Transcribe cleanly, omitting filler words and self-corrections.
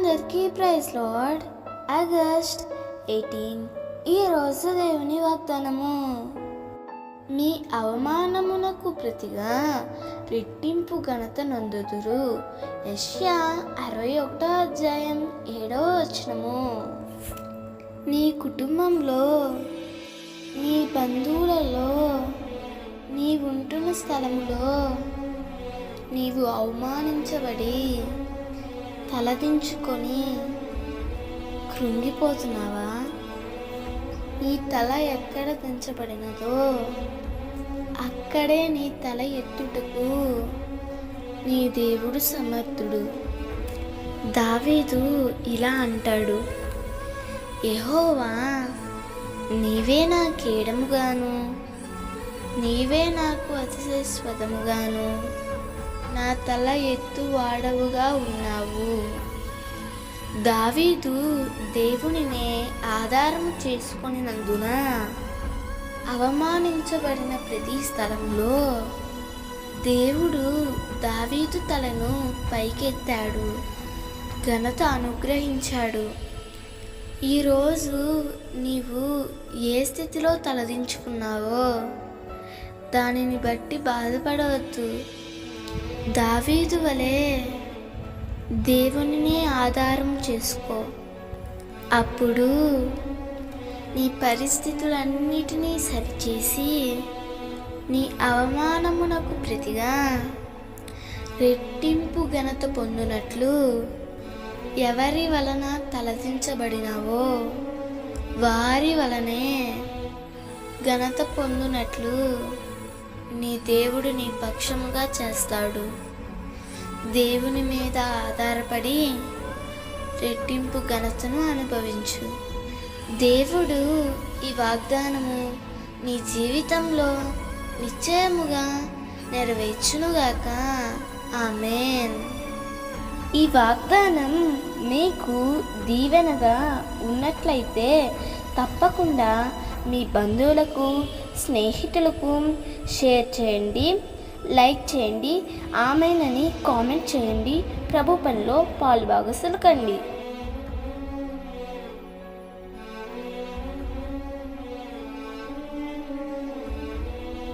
అందరికీ praise lord. August 18 ఈరోజు దేవుని వాగ్దానము. మీ అవమానమునకు ప్రతిగా రెట్టింపు ఘనత నొందుదురు. యెషయా 61:7. నీ కుటుంబంలో, నీ బంధువులలో, నీవుంటున్న స్థలంలో నీవు అవమానించబడి తలదించుకొని కృంగిపోతున్నావా? నీ తల ఎక్కడ దించబడినదో అక్కడే నీ తల ఎత్తుటకు నీ దేవుడు సమర్థుడు. దావీదు ఇలా అంటాడు, యెహోవా నీవే నా కేడముగాను, నీవే నాకు అతిశయస్పదముగాను, నా తల ఎత్తువాడవుగా ఉన్నావు. దావీదు దేవునినే ఆధారం చేసుకొనినందున అవమానించబడిన ప్రతి స్థలంలో దేవుడు దావీదు తలను పైకెత్తాడు, ఘనత అనుగ్రహించాడు. ఈరోజు నీవు ఏ స్థితిలో తలదించుకున్నావో దానిని బట్టి బాధపడవద్దు. దావీదు వలె దేవునినే ఆధారం చేసుకో. అప్పుడు నీ పరిస్థితులన్నిటినీ సరిచేసి నీ అవమానమునకు ప్రతిగా రెట్టింపు ఘనత పొందునట్లు ఎవరి వలన తలదించబడినావో వారి వలనే ఘనత పొందునట్లు నీ దేవుడు నీ పక్షముగా చేస్తాడు. దేవుని మీద ఆధారపడి రెట్టింపు ఘనతను అనుభవించు. దేవుడు ఈ వాగ్దానము నీ జీవితంలో నిశ్చయముగా నెరవేర్చునుగాక. ఆమేన్. ఈ వాగ్దానం మీకు దీవెనగా ఉన్నట్లయితే తప్పకుండా మీ బంధువులకు, స్నేహితులకు షేర్ చేయండి, లైక్ చేయండి, ఆమెన్ అని కామెంట్ చేయండి. ప్రభు పనిలో పాలుభాగస్తులు కండి.